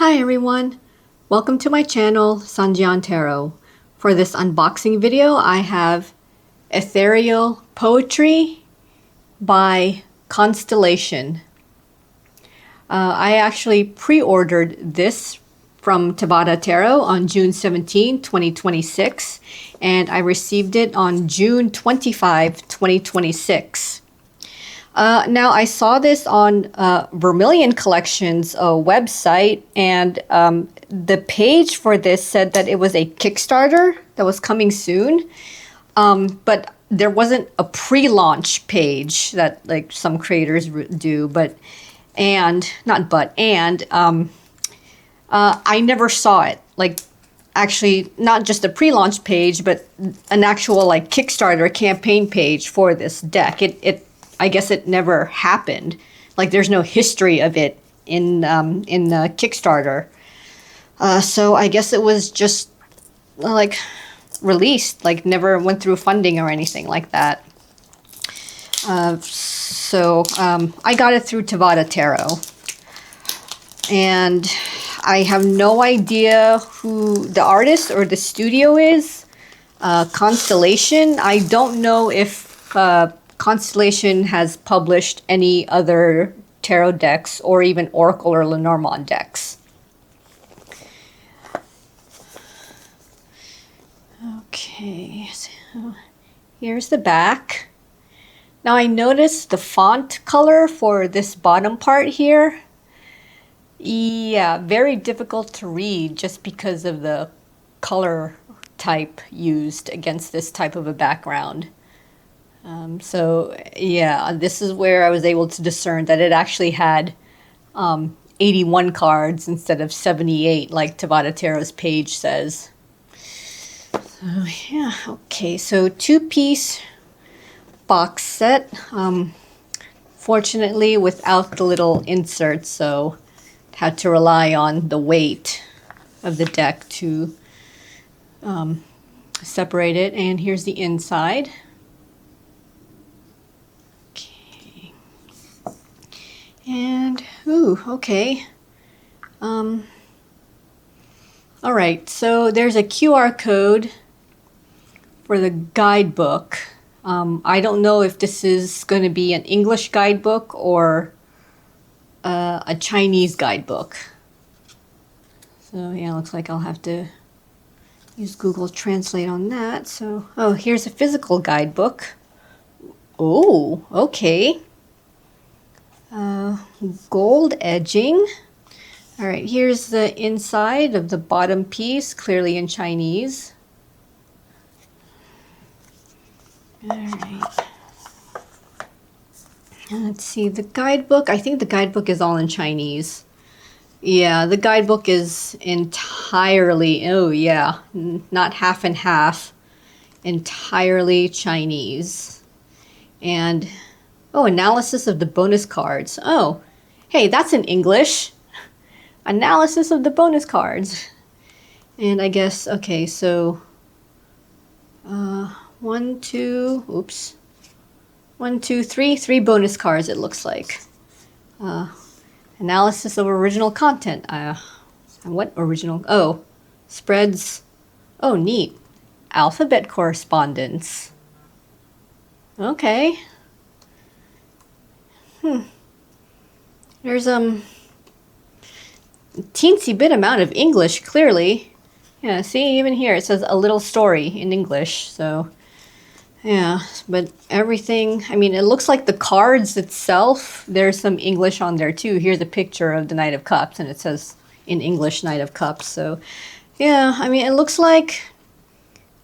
Hi everyone, welcome to my channel Sanjian Tarot. For this unboxing video I have Ethereal Poetry by Constellation. I actually pre-ordered this from Tevada Tarot on June 17, 2026 and I received it on June 25, 2026. Now, I saw this on Vermilion Collection's website, and the page for this said that it was a Kickstarter that was coming soon, but there wasn't a pre-launch page that like some creators do, I never saw it. Like, actually, not just a pre-launch page, but an actual like Kickstarter campaign page for this deck. I guess it never happened. Like there's no history of it in the Kickstarter. So I guess it was just like released, like never went through funding or anything like that. I got it through Tevada Tarot. And I have no idea who the artist or the studio is. Constellation. I don't know if Constellation has published any other tarot decks or even Oracle or Lenormand decks. Okay, so here's the back. Now I noticed the font color for this bottom part here. Yeah, very difficult to read just because of the color type used against this type of a background. So yeah, this is where I was able to discern that it actually had 81 cards instead of 78 like Tevada Tarot's page says. So yeah, okay, so two-piece box set. Fortunately without the little insert, so had to rely on the weight of the deck to separate it. And here's the inside. And, ooh, okay. All right, so there's a QR code for the guidebook. I don't know if this is going to be an English guidebook or a Chinese guidebook. So, yeah, looks like I'll have to use Google Translate on that. So, oh, here's a physical guidebook. Oh, okay. Gold edging. All right, here's the inside of the bottom piece, clearly in Chinese. All right. Let's see, the guidebook. I think the guidebook is all in Chinese. Yeah, the guidebook is entirely, oh yeah, not half and half, entirely Chinese. And oh, analysis of the bonus cards. Oh, hey, that's in English. Analysis of the bonus cards. And I guess, okay, so 1, 2, three bonus cards it looks like. Analysis of original content. What original? Oh, spreads. Oh, neat. Alphabet correspondence. Okay. There's teensy bit amount of English, clearly. Yeah, see, even here it says a little story in English, so yeah, but everything, I mean, it looks like the cards itself, there's some English on there too. Here's a picture of the Knight of Cups, and it says in English Knight of Cups, so yeah, I mean, it looks like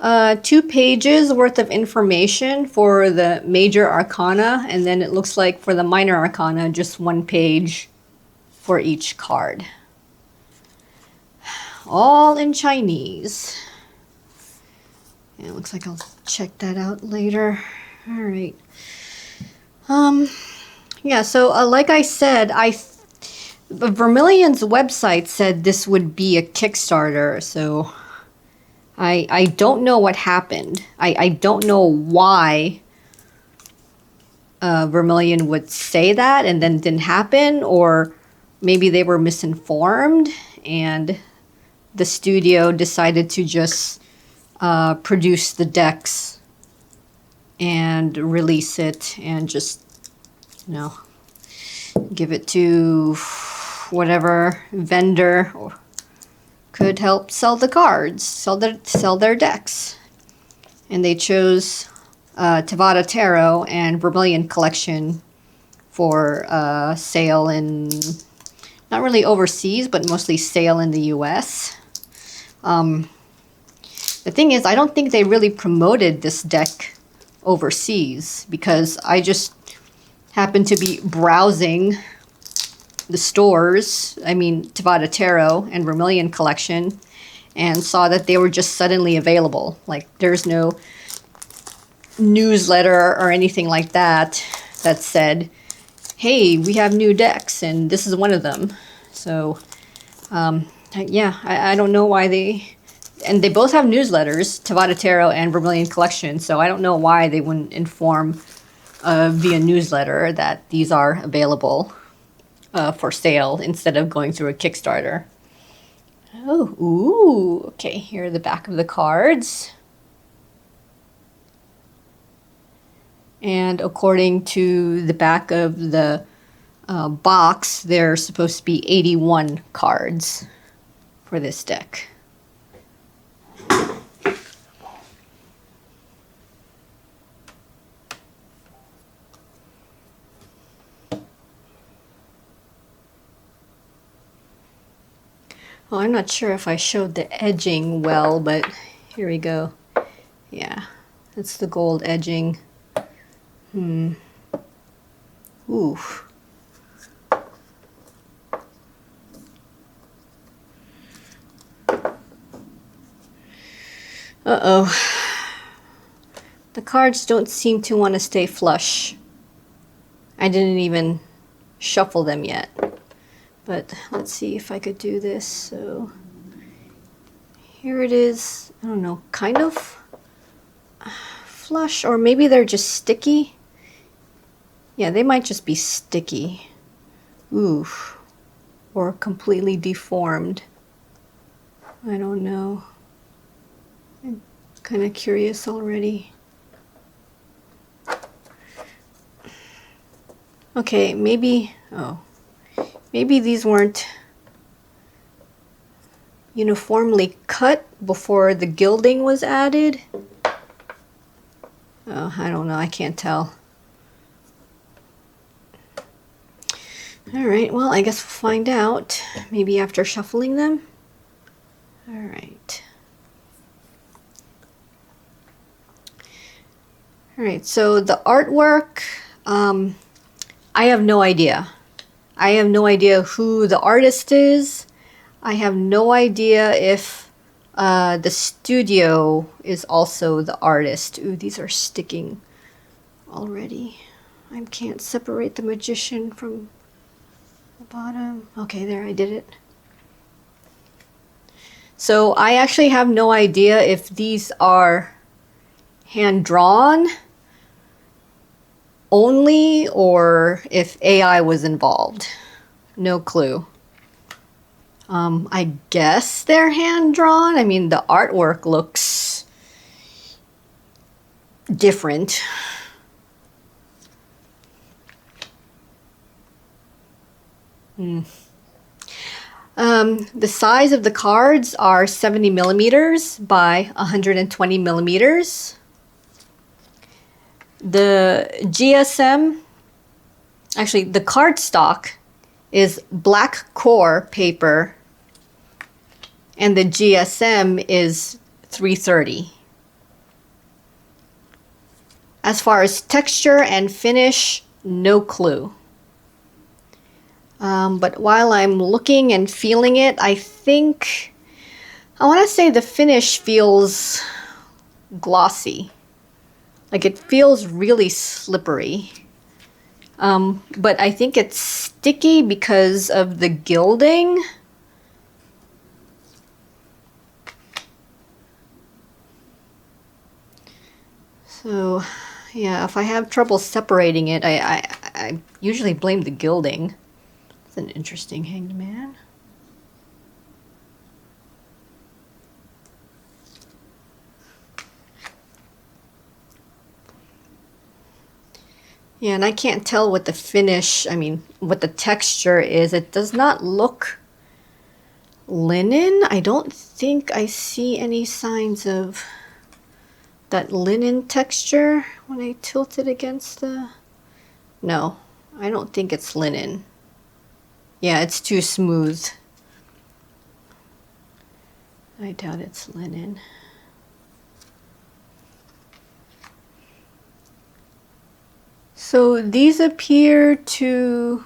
2 pages worth of information for the major arcana, and then it looks like for the minor arcana, just 1 page for each card. All in Chinese. Yeah, it looks like I'll check that out later. All right. Yeah, so like I said, Vermilion's website said this would be a Kickstarter, so I don't know what happened. I don't know why Vermilion would say that and then didn't happen, or maybe they were misinformed and the studio decided to just produce the decks and release it and just, you know, give it to whatever vendor could help sell the cards, sell their decks. And they chose Tevada Tarot and Vermilion Collection for sale in, not really overseas, but mostly sale in the US. The thing is, I don't think they really promoted this deck overseas, because I just happened to be browsing the stores, I mean Tevada Tarot and Vermilion Collection, and saw that they were just suddenly available. Like, there's no newsletter or anything like that that said, hey, we have new decks and this is one of them. So yeah, I don't know why they, and they both have newsletters, Tevada Tarot and Vermilion Collection, so I don't know why they wouldn't inform via newsletter that these are available for sale instead of going through a Kickstarter. Oh, ooh, okay, here are the back of the cards. And according to the back of the box, there are supposed to be 81 cards for this deck. Well, I'm not sure if I showed the edging well, but here we go. Yeah, that's the gold edging. Ooh. Uh-oh. The cards don't seem to want to stay flush. I didn't even shuffle them yet. But let's see if I could do this. So here it is. I don't know, kind of flush, or maybe they're just sticky. Yeah, they might just be sticky. Ooh. Or completely deformed. I don't know. I'm kind of curious already. Okay, maybe, oh. Maybe these weren't uniformly cut before the gilding was added. Oh, I don't know. I can't tell. All right. Well, I guess we'll find out. Maybe after shuffling them. All right. All right. So the artwork, I have no idea. I have no idea who the artist is. I have no idea if the studio is also the artist. Ooh, these are sticking already. I can't separate the magician from the bottom. Okay, there, I did it. So I actually have no idea if these are hand-drawn only, or if AI was involved. No clue. I guess they're hand-drawn. I mean, the artwork looks different. The size of the cards are 70 millimeters by 120 millimeters. The GSM, actually the cardstock, is black core paper, and the GSM is 330. As far as texture and finish, no clue. But while I'm looking and feeling it, I think, I want to say the finish feels glossy. Like, it feels really slippery. But I think it's sticky because of the gilding. So, yeah, if I have trouble separating it, I usually blame the gilding. It's an interesting hanged man. Yeah, and I can't tell what the finish, I mean, what the texture is. It does not look linen. I don't think I see any signs of that linen texture when I tilt it against the... No, I don't think it's linen. Yeah, it's too smooth. I doubt it's linen. So these appear to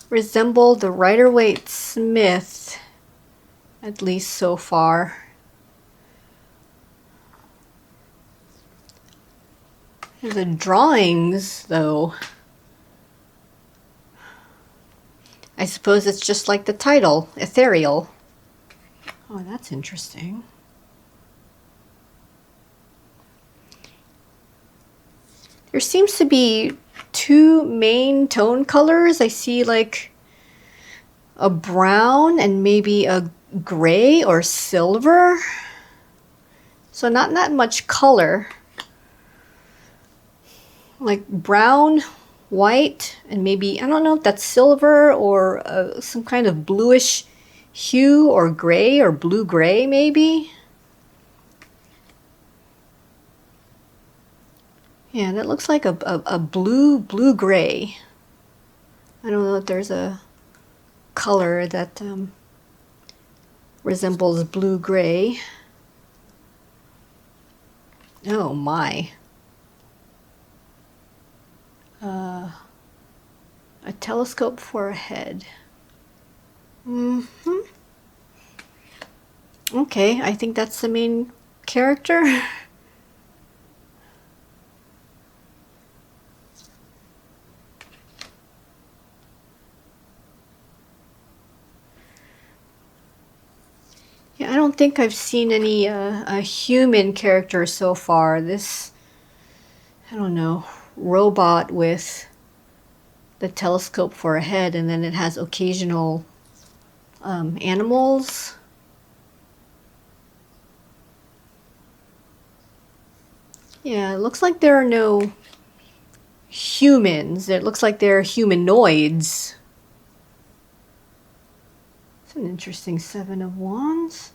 resemble the Rider-Waite Smith, at least so far. The drawings, though, I suppose it's just like the title, Ethereal. Oh, that's interesting. There seems to be two main tone colors. I see like a brown and maybe a gray or silver. So not that much color. Like brown, white, and maybe, I don't know if that's silver or some kind of bluish hue or gray or blue-gray maybe. Yeah, that looks like a blue-gray. I don't know if there's a color that resembles blue-gray. Oh my. A telescope for a head. Okay, I think that's the main character. Yeah, I don't think I've seen any a human character so far. This, I don't know, robot with the telescope for a head, and then it has occasional animals. Yeah, it looks like there are no humans. It looks like they're humanoids. It's an interesting Seven of Wands.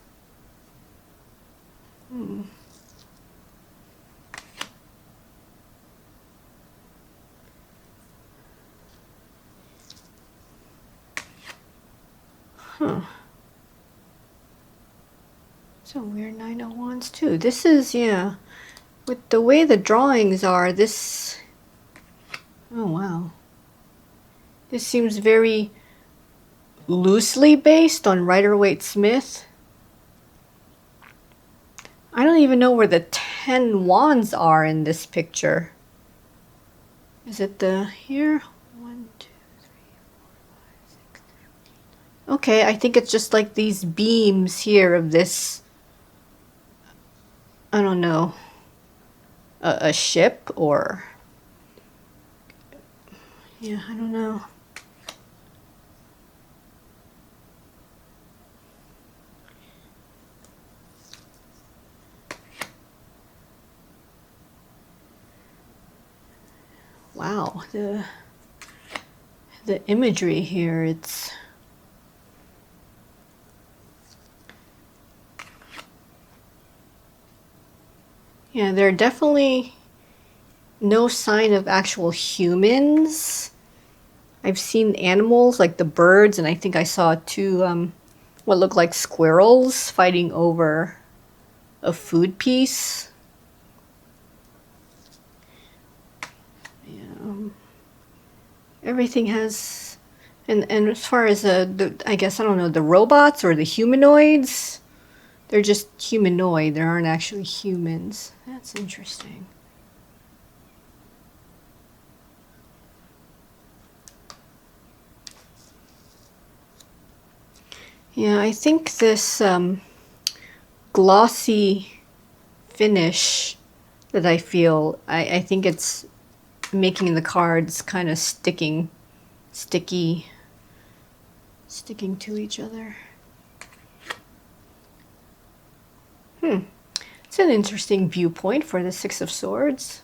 It's a weird Nine of Wands too. This is, yeah, with the way the drawings are, this, oh wow. This seems very loosely based on Rider-Waite Smith. I don't even know where the 10 wands are in this picture. Is it the here? 1, 2, 3, 4, 5, 6, 7, 8, 9. Okay, I think it's just like these beams here of this, I don't know, a ship or, yeah, I don't know. Wow, the imagery here, it's, yeah, there are definitely no sign of actual humans. I've seen animals like the birds, and I think I saw two what look like squirrels fighting over a food piece. Everything has, and as far as I guess, I don't know, the robots or the humanoids, they're just humanoid. There aren't actually humans. That's interesting. Yeah, I think this glossy finish that I feel, I think it's making the cards kind of sticky, sticking to each other. It's an interesting viewpoint for the Six of Swords.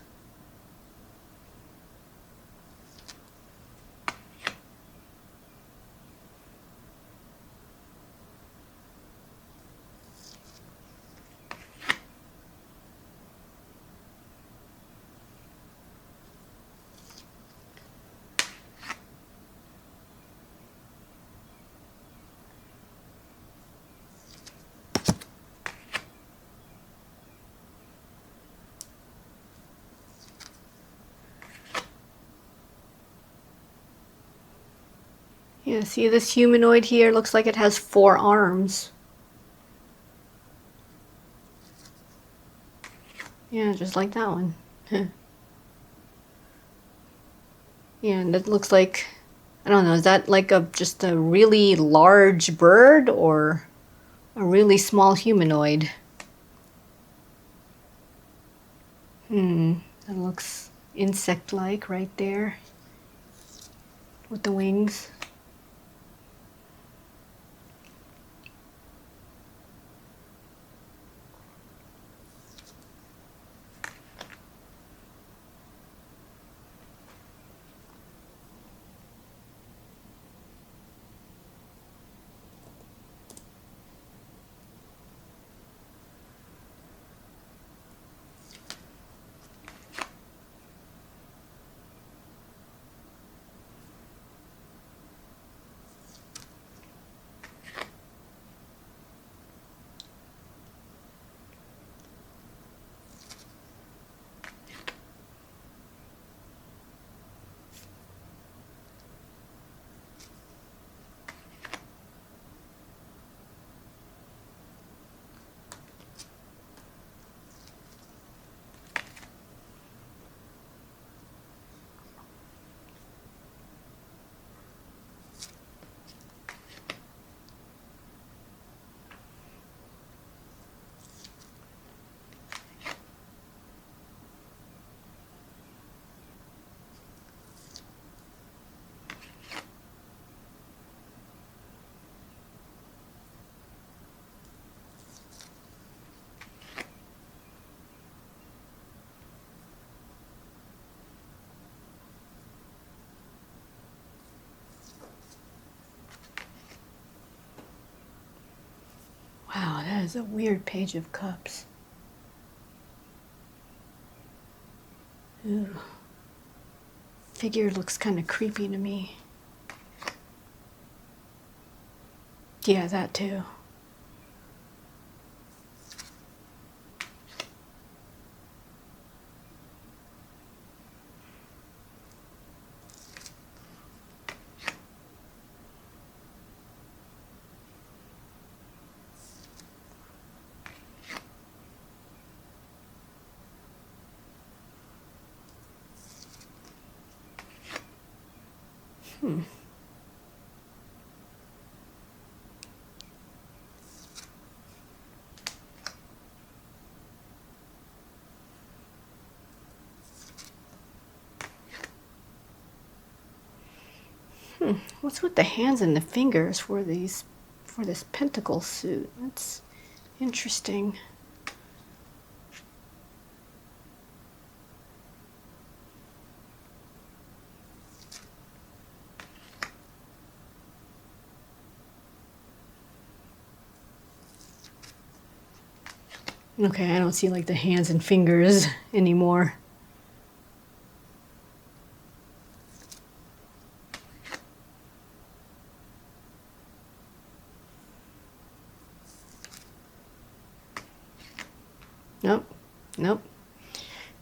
Yeah, see this humanoid here? Looks like it has 4 arms. Yeah, just like that one. Yeah, and it looks like, I don't know, is that like just a really large bird or a really small humanoid? That looks insect-like right there with the wings. Wow, that is a weird page of cups. Ooh. Figure looks kind of creepy to me. Yeah, that too. What's with the hands and the fingers for this pentacle suit? That's interesting. Okay, I don't see like the hands and fingers anymore. Nope, nope.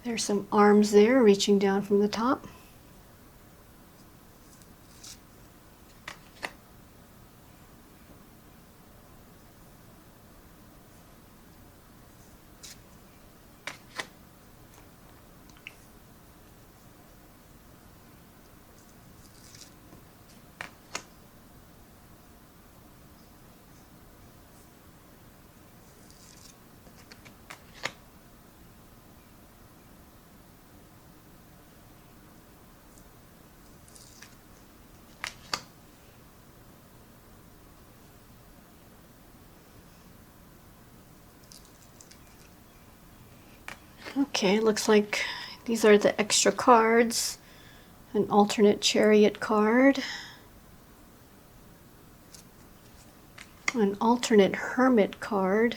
There's some arms there reaching down from the top. Okay, looks like these are the extra cards. An alternate chariot card. An alternate hermit card.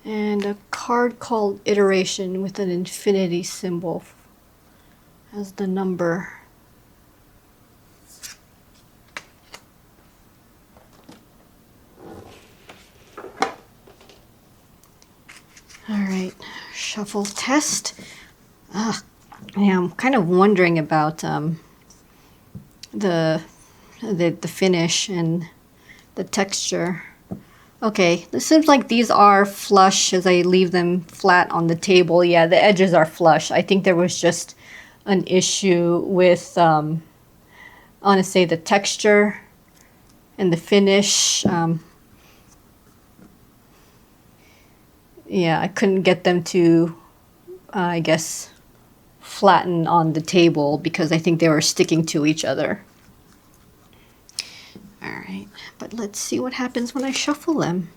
And a card called Iteration with an infinity symbol as the number. All right, shuffle test. Yeah, I'm kind of wondering about the finish and the texture. Okay, it seems like these are flush as I leave them flat on the table. Yeah, the edges are flush. I think there was just an issue with, I want to say, the texture and the finish. Yeah, I couldn't get them to, I guess, flatten on the table because I think they were sticking to each other. All right, but let's see what happens when I shuffle them.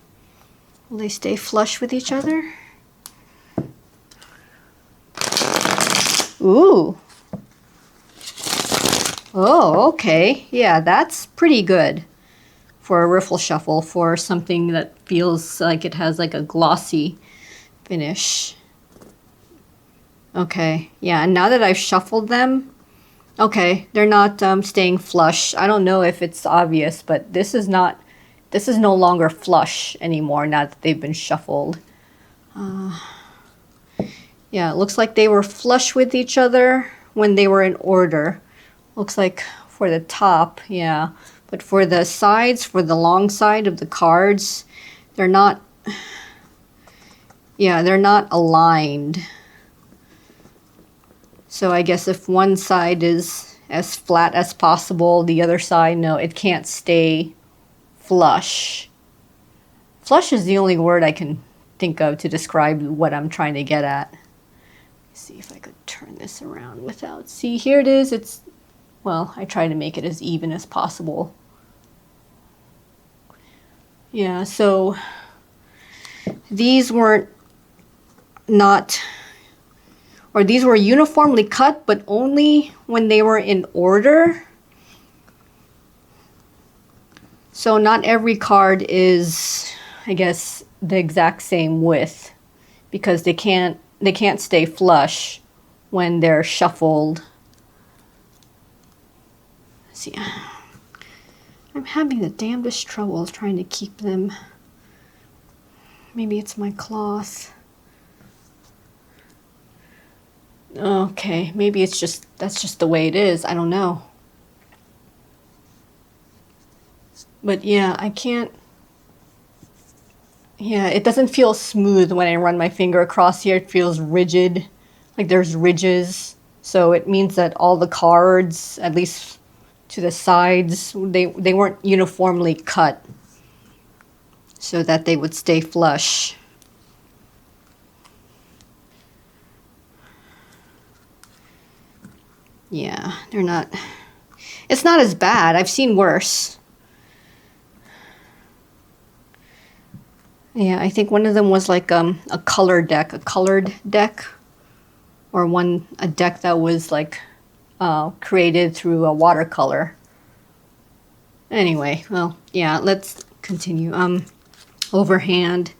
Will they stay flush with each other? Ooh. Oh, okay. Yeah, that's pretty good for a riffle shuffle, for something that feels like it has like a glossy finish. Okay, yeah, and now that I've shuffled them, okay, they're not staying flush. I don't know if it's obvious, but this is no longer flush anymore now that they've been shuffled. Yeah, it looks like they were flush with each other when they were in order. Looks like for the top, yeah. But for the sides, for the long side of the cards, they're not, yeah, they're not aligned. So I guess if one side is as flat as possible, the other side, no, it can't stay flush. Flush is the only word I can think of to describe what I'm trying to get at. Let's see if I could turn this around without, see, here it is. It's, well, I try to make it as even as possible. Yeah, so these weren't not, or these were uniformly cut, but only when they were in order. So not every card is, I guess, the exact same width, because they can't stay flush when they're shuffled. Let's see, I'm having the damnedest trouble trying to keep them. Maybe it's my cloth. Okay, maybe it's just, that's just the way it is. I don't know. But yeah, I can't, yeah, it doesn't feel smooth when I run my finger across here. It feels rigid, like there's ridges. So it means that all the cards, at least to the sides, they weren't uniformly cut so that they would stay flush. Yeah, they're not, it's not as bad. I've seen worse. Yeah, I think one of them was like a colored deck, or a deck that was like created through a watercolor. Anyway, well, yeah, let's continue. Overhand,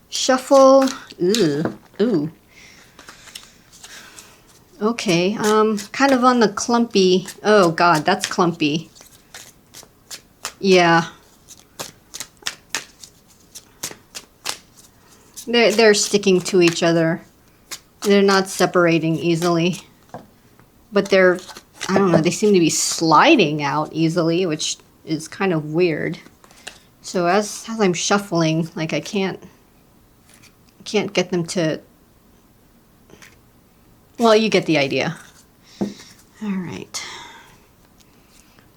shuffle. Ooh. Okay, kind of on the clumpy. Oh God, that's clumpy. Yeah. They're sticking to each other. They're not separating easily. But they're, I don't know, they seem to be sliding out easily, which is kind of weird. So as I'm shuffling, like I can't get them to, well, you get the idea. All right.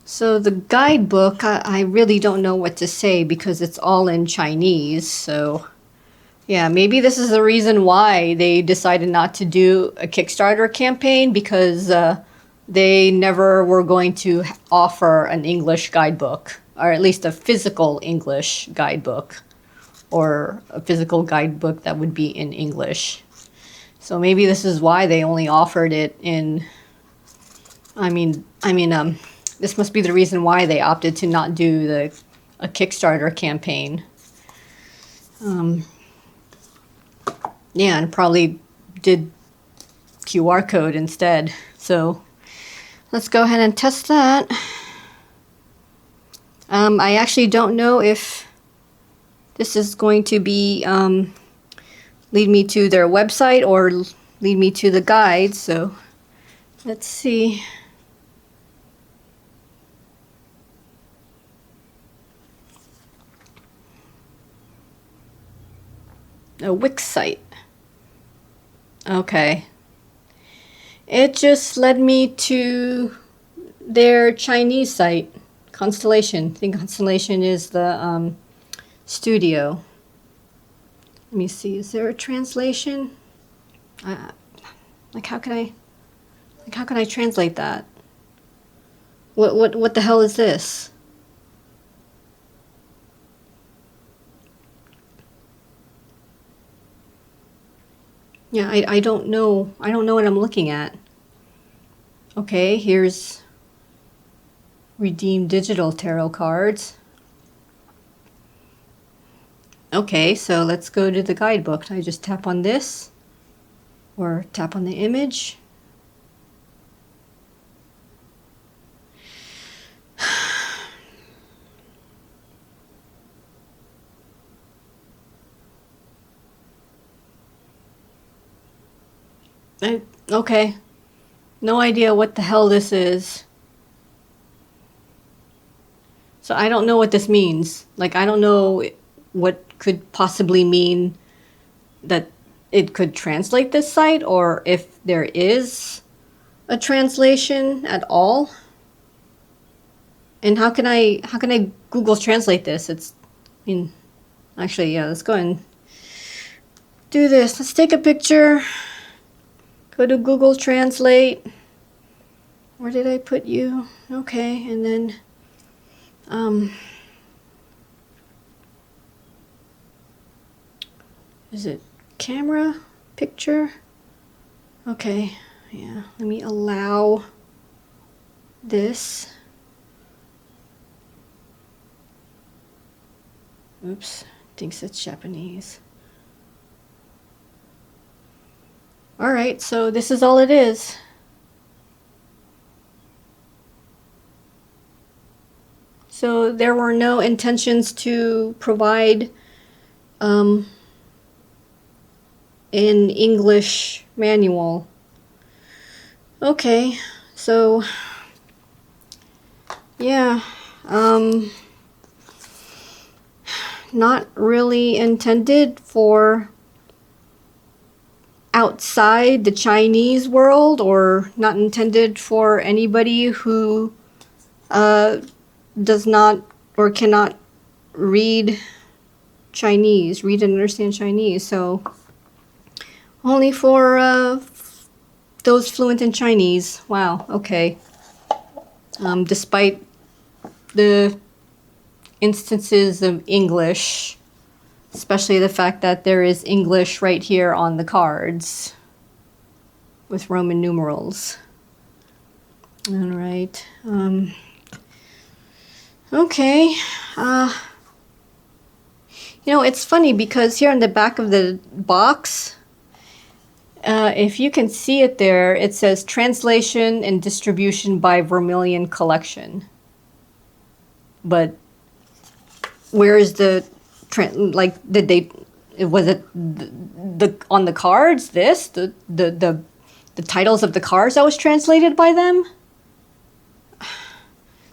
So the guidebook, I really don't know what to say because it's all in Chinese, so yeah, maybe this is the reason why they decided not to do a Kickstarter campaign, because they never were going to offer an English guidebook, or at least a physical English guidebook, or a physical guidebook that would be in English. So maybe this is why they only offered it in, this must be the reason why they opted to not do a Kickstarter campaign. Yeah, and probably did QR code instead. So let's go ahead and test that. I actually don't know if this is going to be lead me to their website or lead me to the guide. So Let's see. A Wix site. Okay. It just led me to their Chinese site, Constellation. I think Constellation is the studio. Let me see. Is there a translation? Like how can I translate that? What the hell is this? Yeah, I don't know. I don't know what I'm looking at. Okay, here's Redeem Digital Tarot cards. Okay, so let's go to the guidebook. I just tap on this or tap on the image. Okay, no idea what the hell this is. So I don't know what this means. Like, I don't know what could possibly mean that it could translate this site, or if there is a translation at all. And how can I Google translate this? Actually, yeah, let's go and do this. Let's take a picture. Go to Google Translate. Where did I put you? Okay, and then is it camera? Picture? Okay, yeah, let me allow this. Oops, thinks it's Japanese. Alright, so this is all it is. So there were no intentions to provide an English manual. Okay, so yeah, not really intended for outside the Chinese world, or not intended for anybody who does not or cannot read Chinese, read and understand Chinese. So only for those fluent in Chinese. Wow, okay. Despite the instances of English, especially the fact that there is English right here on the cards with Roman numerals. All right. Okay. You know, it's funny because here on the back of the box, if you can see it there, it says translation and distribution by Vermilion Collection. But where is the did they, was it the on the cards, the titles of the cards that was translated by them?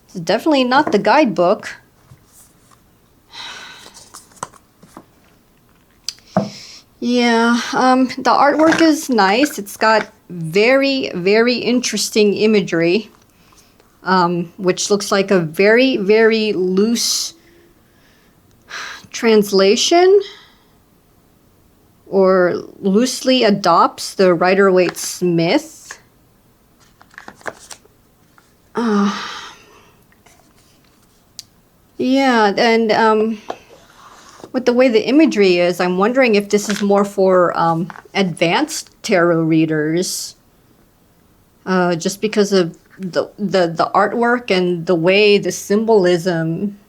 It's definitely not the guidebook. Yeah, the artwork is nice. It's got very, very interesting imagery, which looks like a very, very loose translation, or loosely adopts the Rider-Waite-Smith. Yeah, and with the way the imagery is, I'm wondering if this is more for advanced tarot readers, just because of the artwork and the way the symbolism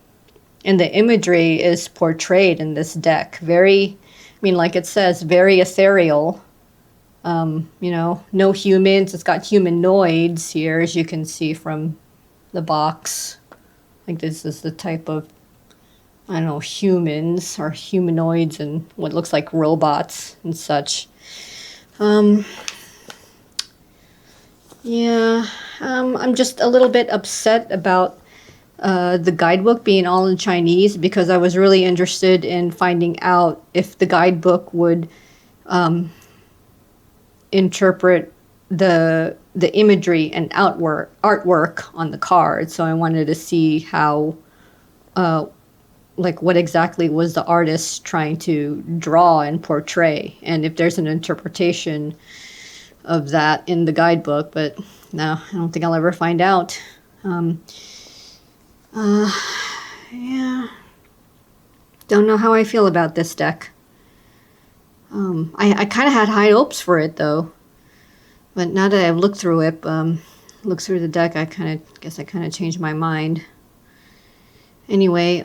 and the imagery is portrayed in this deck. Very, I mean, like it says, very ethereal. You know, no humans. It's got humanoids here, as you can see from the box. Like, this is the type of, I don't know, humans or humanoids and what looks like robots and such. Yeah, I'm just a little bit upset about the guidebook being all in Chinese, because I was really interested in finding out if the guidebook would interpret the imagery and artwork on the card. So I wanted to see how like what exactly was the artist trying to draw and portray, and if there's an interpretation of that in the guidebook. But no, I don't think I'll ever find out. Yeah, don't know how I feel about this deck. I kind of had high hopes for it though, but now that I've looked through it, looked through the deck, I guess I kind of changed my mind. Anyway,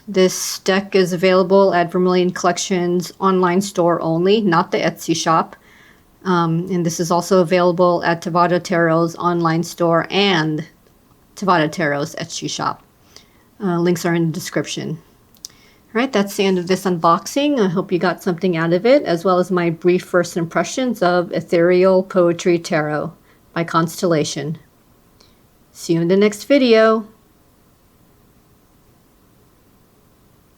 this deck is available at Vermilion Collection's online store only, not the Etsy shop. And this is also available at Tevada Tarot's online store and Tevada Tarot's Etsy shop. Links are in the description. All right, that's the end of this unboxing. I hope you got something out of it, as well as my brief first impressions of Ethereal Poetry Tarot by Constellation. See you in the next video.